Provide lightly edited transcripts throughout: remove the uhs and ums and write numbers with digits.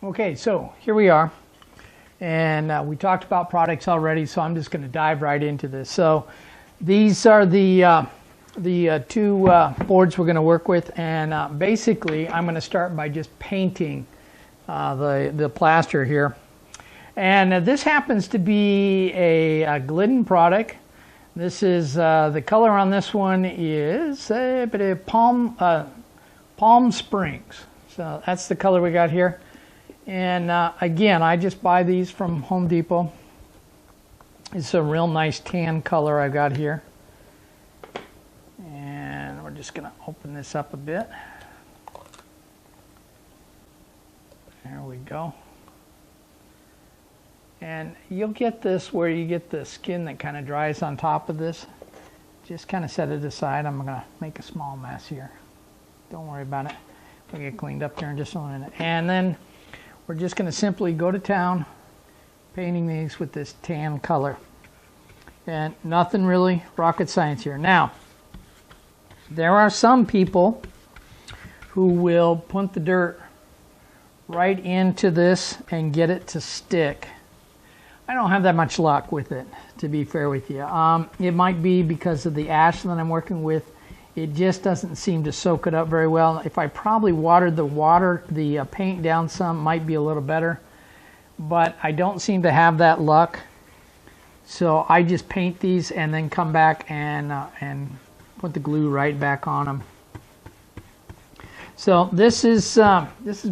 Okay, so here we are, and we talked about products already, so I'm just going to dive right into this. So these are the two boards we're going to work with, and basically I'm going to start by just painting the plaster here. And this happens to be a Glidden product. This is the color on this one is Palm Springs. So that's the color we got here. And again, I just buy these from Home Depot. It's a real nice tan color I've got here. And we're just going to open this up a bit. There we go. And you'll get this where you get the skin that kind of dries on top of this. Just kind of set it aside. I'm going to make a small mess here. Don't worry about it. We'll get cleaned up here in just a minute. And then we're just going to simply go to town painting these with this tan color. And nothing really rocket science here. Now, there are some people who will put the dirt right into this and get it to stick. I don't have that much luck with it, to be fair with you. It might be because of the ash that I'm working with. It just doesn't seem to soak it up very well. If I probably watered the paint down some, might be a little better. But I don't seem to have that luck. So I just paint these and then come back and put the glue right back on them. So this is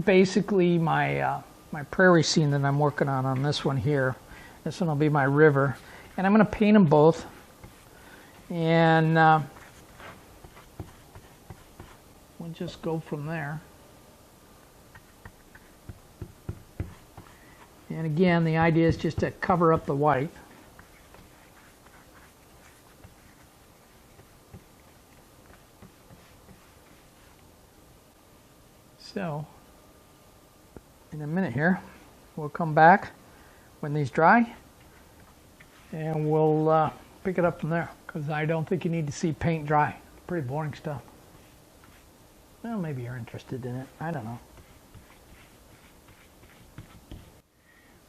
basically my my prairie scene that I'm working on this one here. This one will be my river, and I'm going to paint them both. And we'll just go from there. And again, the idea is just to cover up the white. So, in a minute here, we'll come back when these dry, and we'll pick it up from there, because I don't think you need to see paint dry. Pretty boring stuff. Well, maybe you're interested in it. I don't know.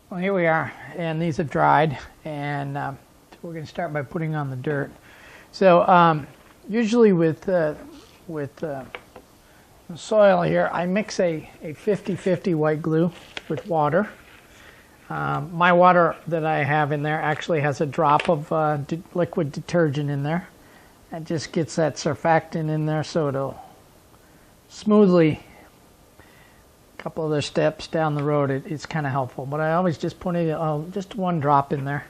Well, here we are, and these have dried, and we're going to start by putting on the dirt. So usually with soil here, I mix a 50-50 white glue with water. My water that I have in there actually has a drop of liquid detergent in there. That just gets that surfactant in there so it'll smoothly, a couple other steps down the road, it's kind of helpful. But I always just put just one drop in there,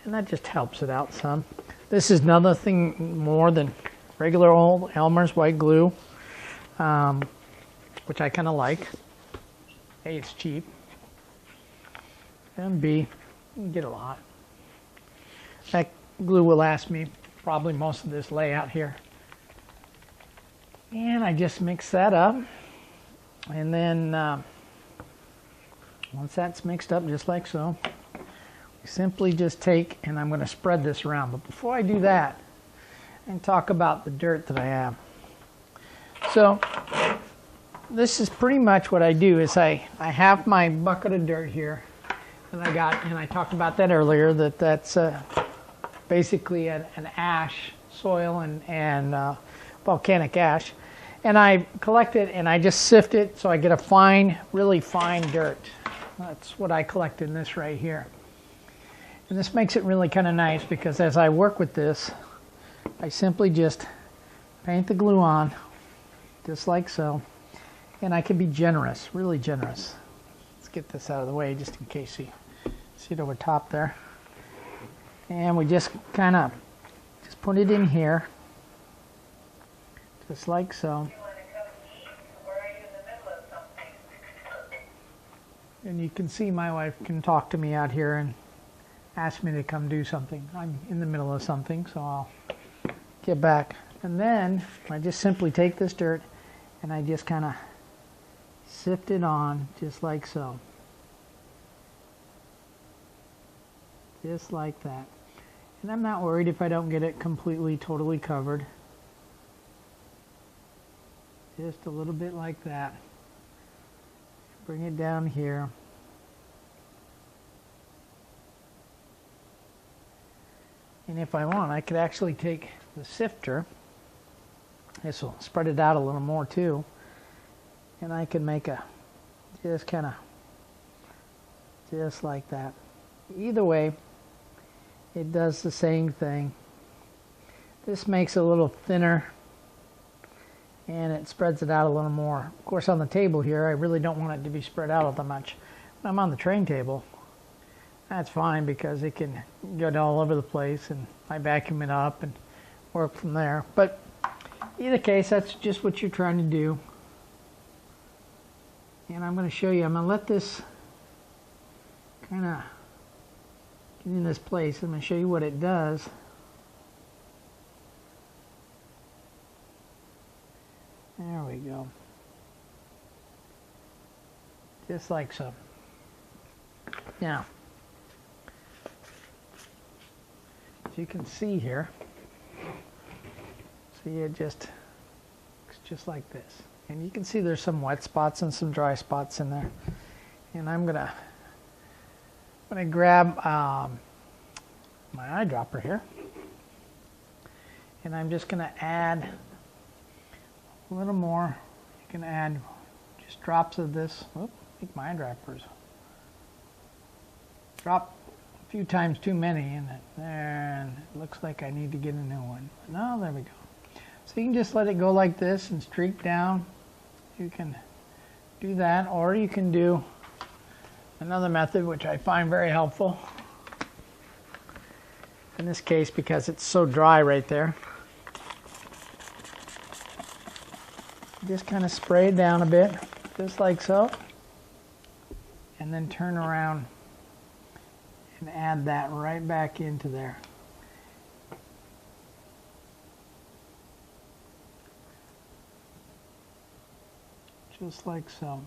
and that just helps it out some. This is another thing more than regular old Elmer's white glue, which I kind of like. A, it's cheap. And B, you can get a lot. That glue will last me probably most of this layout here. And I just mix that up. And then once that's mixed up just like so, we simply just take, and I'm going to spread this around. But before I do that, and talk about the dirt that I have. So this is pretty much what I do is I have my bucket of dirt here. And I talked about that earlier, that's basically an ash soil and volcanic ash. And I collect it and I just sift it so I get a fine, really fine dirt. That's what I collect in this right here. And this makes it really kind of nice because as I work with this, I simply just paint the glue on, just like so. And I can be generous, really generous. Let's get this out of the way just in case you see it over top there. And we just kind of just put it in here, just like so. And you can see my wife can talk to me out here and ask me to come do something. I'm in the middle of something, so I'll get back. And then I just simply take this dirt and I just kind of sift it on just like so. Just like that. And I'm not worried if I don't get it completely, totally covered. Just a little bit like that. bring it down here. And if I want, I could actually take the sifter. This will spread it out a little more too. And I can make a, just kind of, just like that. Either way, it does the same thing. This makes it a little thinner and it spreads it out a little more. Of course, on the table here, I really don't want it to be spread out that much. When I'm on the train table, that's fine because it can go all over the place and I vacuum it up and work from there. But either case, that's just what you're trying to do. And I'm going to show you, I'm going to let this kind of get in this place. I'm going to show you what it does. There we go. Just like so. Now, as you can see here, see it just looks just like this. And you can see there's some wet spots and some dry spots in there. And I'm gonna grab my eyedropper here, and I'm just gonna add a little more. You can add just drops of this. Oop, I think my eyedroppers drop a few times too many in it there, and it looks like I need to get a new one. No, there we go. So you can just let it go like this and streak down. You can do that, or you can do another method which I find very helpful. In this case, because it's so dry right there, just kind of spray it down a bit, just like so, and then turn around and add that right back into there. Just like so.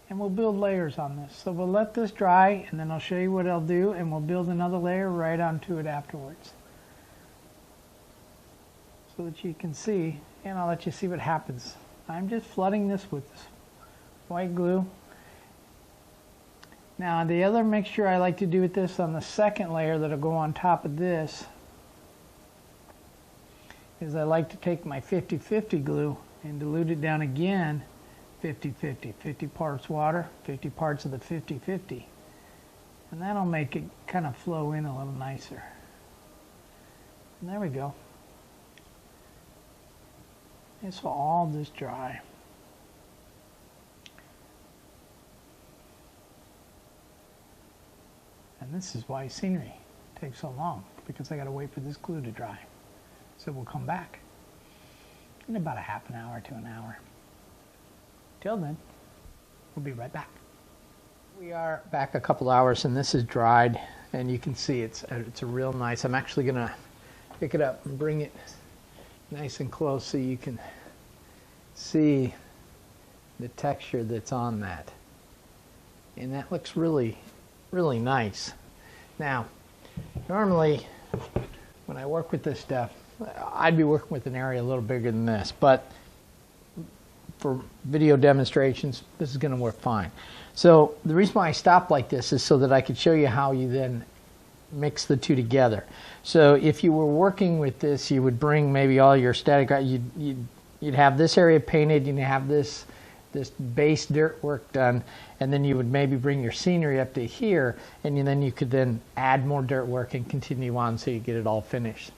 And we'll build layers on this. So we'll let this dry, and then I'll show you what I'll do, and we'll build another layer right onto it afterwards. So that you can see, and I'll let you see what happens. I'm just flooding this with this white glue. Now the other mixture I like to do with this on the second layer that'll go on top of this is I like to take my 50-50 glue and dilute it down again 50-50, 50 parts water, 50 parts of the 50-50. And that'll make it kind of flow in a little nicer. And there we go. This will all just dry. And this is why scenery takes so long, because I got to wait for this glue to dry. So we'll come back in about a half an hour to an hour. Till then, we'll be right back. We are back a couple hours, and this is dried, and you can see it's a real nice. I'm actually going to pick it up and bring it nice and close so you can see the texture that's on that. And that looks really, really nice. Now, normally when I work with this stuff, I'd be working with an area a little bigger than this, but for video demonstrations, this is going to work fine. So the reason why I stopped like this is so that I could show you how you then mix the two together. So if you were working with this, you would bring maybe all your static, you'd have this area painted, you'd have this base dirt work done, and then you would maybe bring your scenery up to here, and then you could then add more dirt work and continue on so you get it all finished.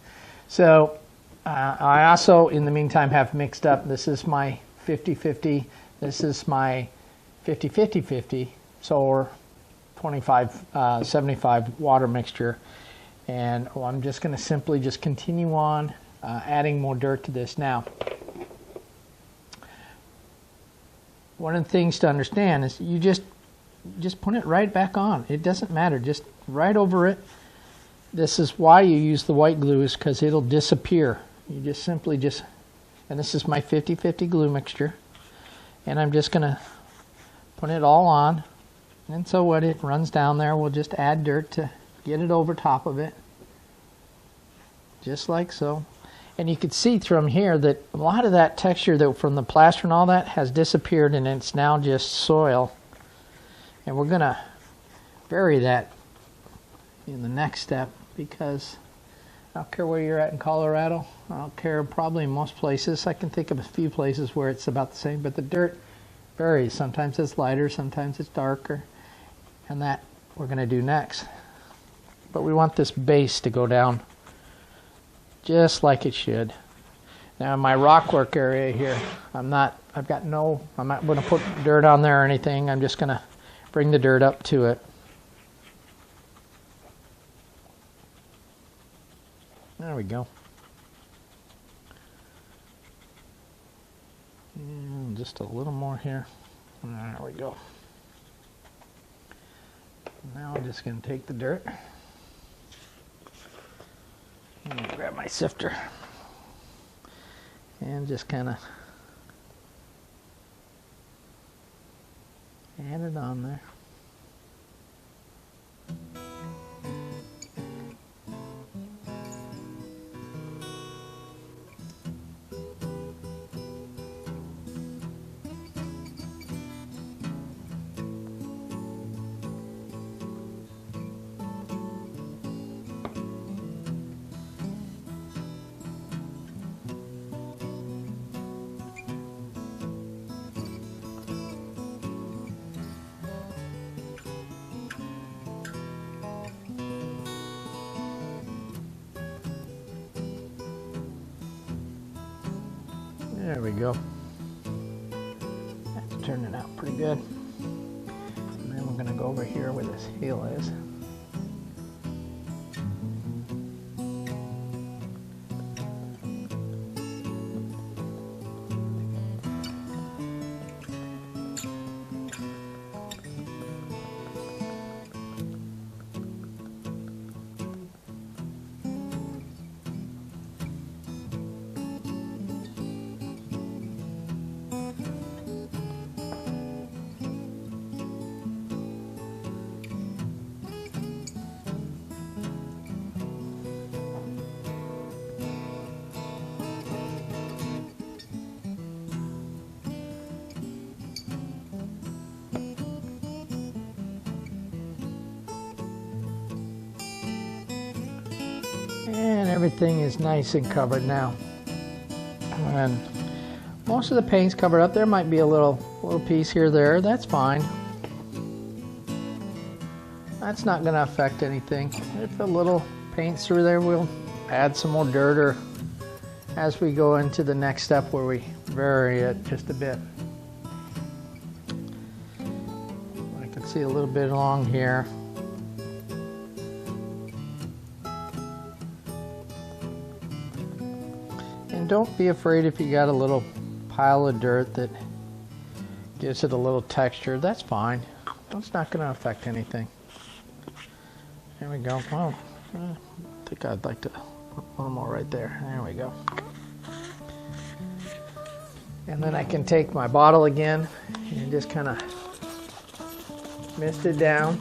So I also, in the meantime, have mixed up, this is my 50-50, this is my 50-50-50, so 25-75 water mixture. And I'm just going to simply just continue on adding more dirt to this. Now, one of the things to understand is you just put it right back on. It doesn't matter, just right over it. This is why you use the white glue, is because it'll disappear. You just simply and this is my 50-50 glue mixture, and I'm just going to put it all on. And so when it runs down there, we'll just add dirt to get it over top of it, just like so. And you can see from here that a lot of that texture that from the plaster and all that has disappeared, and it's now just soil. And we're going to vary that in the next step, because I don't care where you're at in Colorado. I don't care probably in most places. I can think of a few places where it's about the same, but the dirt varies. Sometimes it's lighter, sometimes it's darker. And that we're going to do next. But we want this base to go down just like it should. Now in my rock work area here, I'm not going to put dirt on there or anything. I'm just going to bring the dirt up to it. There we go. And just a little more here. There we go. Now I'm just going to take the dirt and grab my sifter and just kind of add it on there. There we go. That's turning out pretty good. And then we're going to go over here where this heel is. And everything is nice and covered now. And most of the paint's covered up. There might be a little piece here or there. That's fine. That's not going to affect anything. If a little paint's through there, we'll add some more dirt, or as we go into the next step where we vary it just a bit. I can see a little bit along here. And don't be afraid if you got a little pile of dirt that gives it a little texture. That's fine. It's not going to affect anything. There we go. Well, I think I'd like to put one more right there. There we go. And then I can take my bottle again and just kind of mist it down.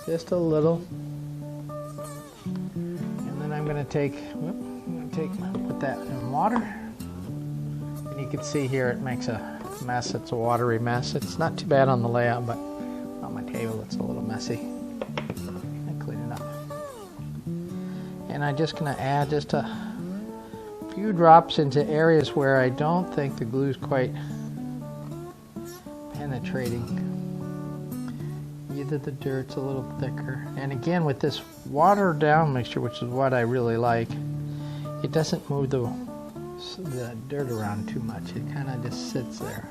Just a little. And then I'm going to put that in water. And you can see here it makes a mess. It's a watery mess. It's not too bad on the layout, but on my table it's a little messy. I clean it up. And I'm just going to add just a few drops into areas where I don't think the glue's quite penetrating. Either the dirt's a little thicker, and again with this watered down mixture, which is what I really like, it doesn't move the dirt around too much. It kind of just sits there.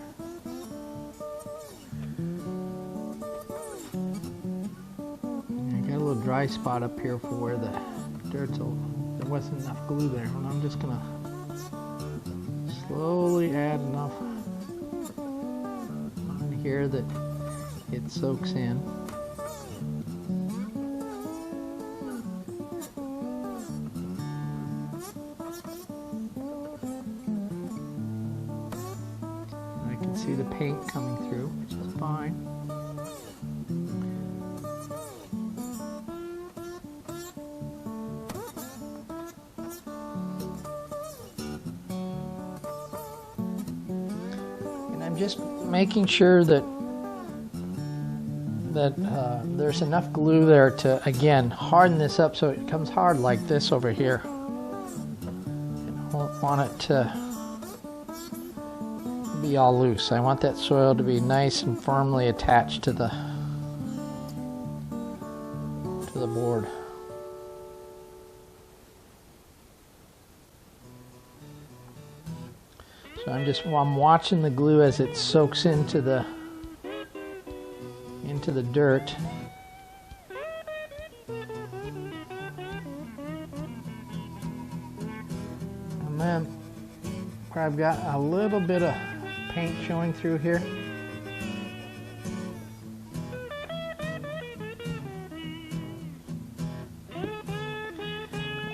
I got a little dry spot up here for where the dirt's there wasn't enough glue there, and I'm just gonna slowly add enough on here that it soaks in. And I can see the paint coming through, which is fine. I'm just making sure that there's enough glue there to, again, harden this up so it comes hard like this over here. I don't want it to be all loose. I want that soil to be nice and firmly attached to the board. So I'm watching the glue as it soaks into the dirt. And then where I've got a little bit of paint showing through here,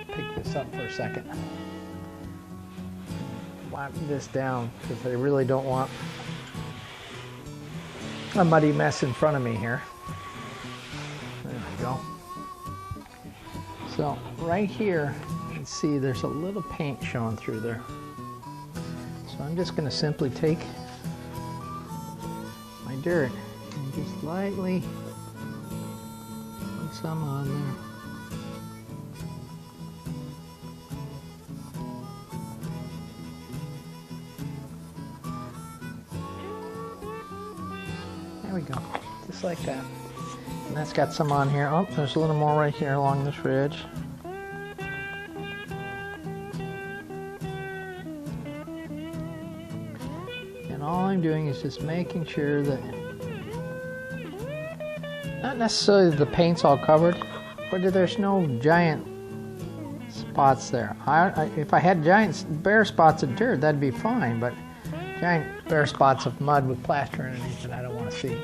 pick this up for a second. Wipe this down because I really don't want a muddy mess in front of me here. There we go. So right here, you can see there's a little paint showing through there. So I'm just going to simply take my dirt and just lightly put some on there. There we go, just like that. And that's got some on here. Oh, there's a little more right here along this ridge. And all I'm doing is just making sure that, not necessarily the paint's all covered, but there's no giant spots there. If I had giant bare spots of dirt, that'd be fine, but giant bare spots of mud with plaster underneath it, I don't want to see.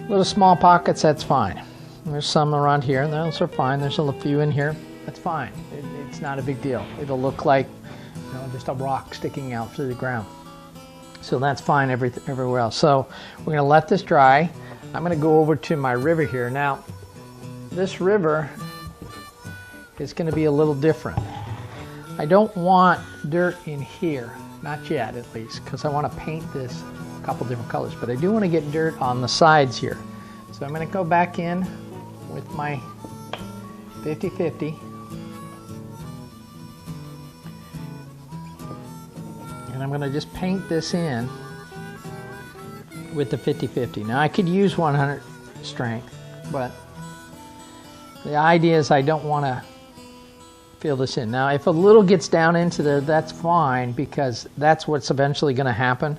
Little small pockets, that's fine. There's some around here, and those are fine. There's a few in here, that's fine. It's not a big deal. It'll look like, you know, just a rock sticking out through the ground. So that's fine everywhere else. So we're gonna let this dry. I'm gonna go over to my river here. Now, this river is gonna be a little different. I don't want dirt in here. Not yet, at least, because I want to paint this a couple different colors, but I do want to get dirt on the sides here. So I'm going to go back in with my 50-50, and I'm going to just paint this in with the 50-50. Now I could use 100 strength, but the idea is I don't want to fill this in. Now if a little gets down into there, that's fine, because that's what's eventually going to happen.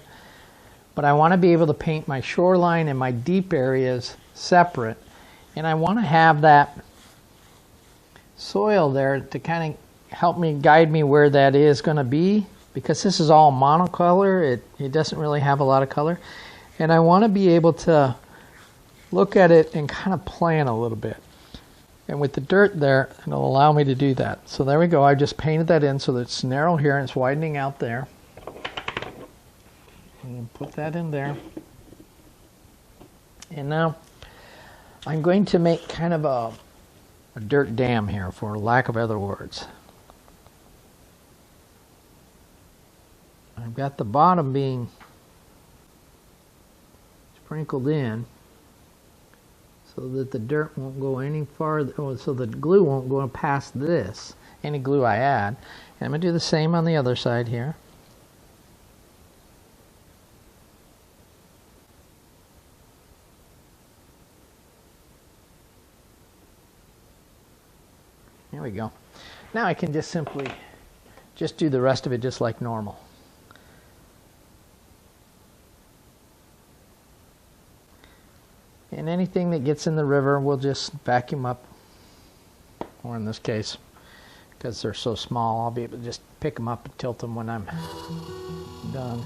But I want to be able to paint my shoreline and my deep areas separate, and I want to have that soil there to kind of help me, guide me where that is going to be, because this is all monocolor. It doesn't really have a lot of color, and I want to be able to look at it and kind of plan a little bit. And with the dirt there, it'll allow me to do that. So there we go. I just painted that in so that it's narrow here and it's widening out there. And put that in there. And now I'm going to make kind of a dirt dam here, for lack of other words. I've got the bottom being sprinkled in, so that the dirt won't go any farther, so the glue won't go past this, any glue I add. And I'm going to do the same on the other side here. There we go. Now I can just simply do the rest of it just like normal. And anything that gets in the river, we'll just vacuum up. Or in this case, because they're so small, I'll be able to just pick them up and tilt them when I'm done.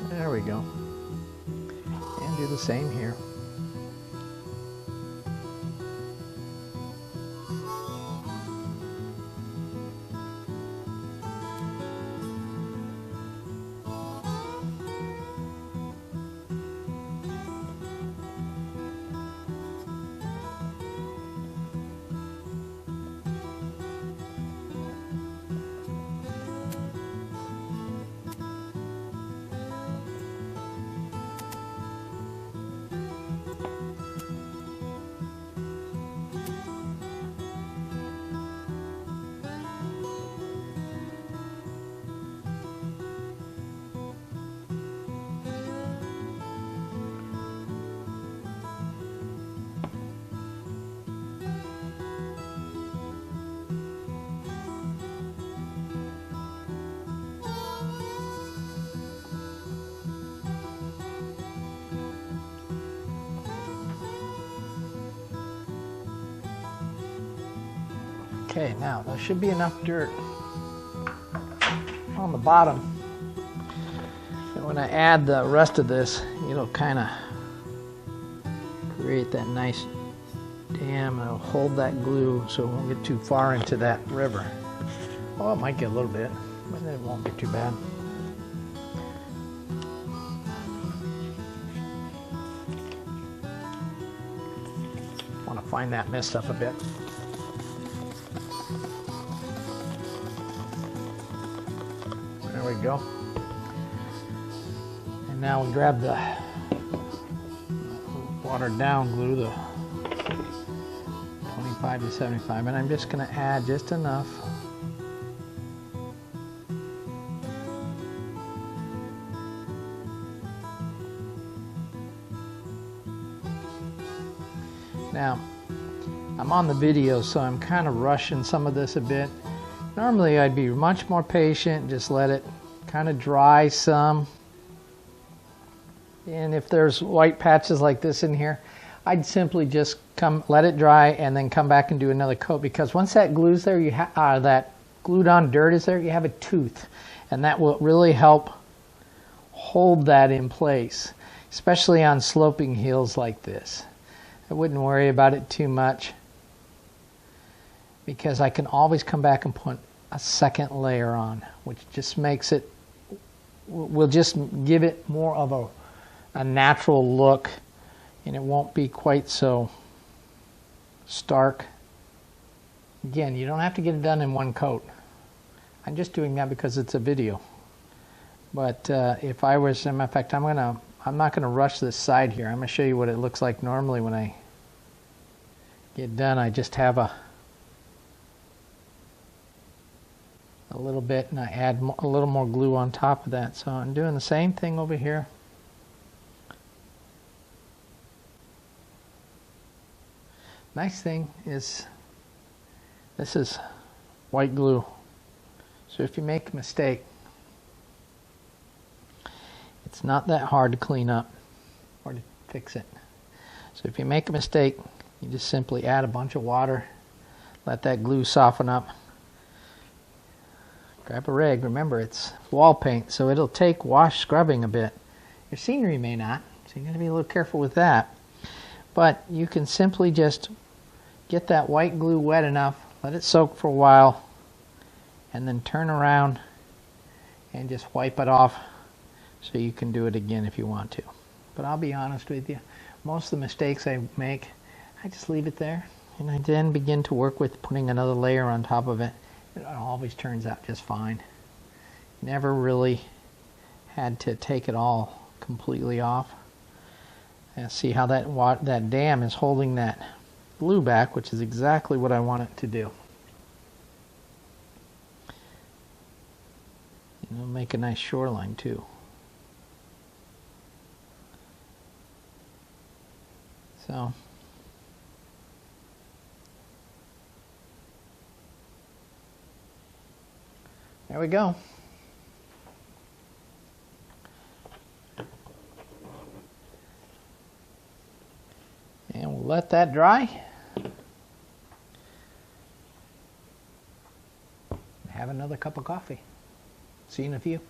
There we go. And do the same here. Okay, now there should be enough dirt on the bottom. And when I add the rest of this, it'll kind of create that nice dam, and it'll hold that glue so it won't get too far into that river. Oh, it might get a little bit, but it won't get too bad. Want to find that mist up a bit. There we go. And now we grab the watered down glue, the 25 to 75, and I'm just going to add just enough. Now, I'm on the video, so I'm kind of rushing some of this a bit. Normally I'd be much more patient, just let it kind of dry some. And if there's white patches like this in here, I'd simply just let it dry and then come back and do another coat, because once that glue's there, that glued on dirt is there, you have a tooth, and that will really help hold that in place, especially on sloping hills like this. I wouldn't worry about it too much, because I can always come back and put a second layer on, which just makes it, will just give it more of a natural look, and it won't be quite so stark. Again, you don't have to get it done in one coat. I'm just doing that because it's a video. But if I was, as a matter of fact, I'm not going to rush this side here. I'm going to show you what it looks like normally when I get done. I just have a little bit, and I add a little more glue on top of that. So I'm doing the same thing over here. Nice thing is this is white glue. So if you make a mistake, it's not that hard to clean up or to fix it. So if you make a mistake, you just simply add a bunch of water, let that glue soften up. Grab a rag. Remember, it's wall paint, so it'll take scrubbing a bit. Your scenery may not, so you got to be a little careful with that. But you can simply just get that white glue wet enough, let it soak for a while, and then turn around and just wipe it off, so you can do it again if you want to. But I'll be honest with you, most of the mistakes I make, I just leave it there, and I then begin to work with putting another layer on top of it. It always turns out just fine. Never really had to take it all completely off. And see how that dam is holding that glue back, which is exactly what I want it to do. And it'll make a nice shoreline too. So there we go. And we'll let that dry. Have another cup of coffee. See you in a few.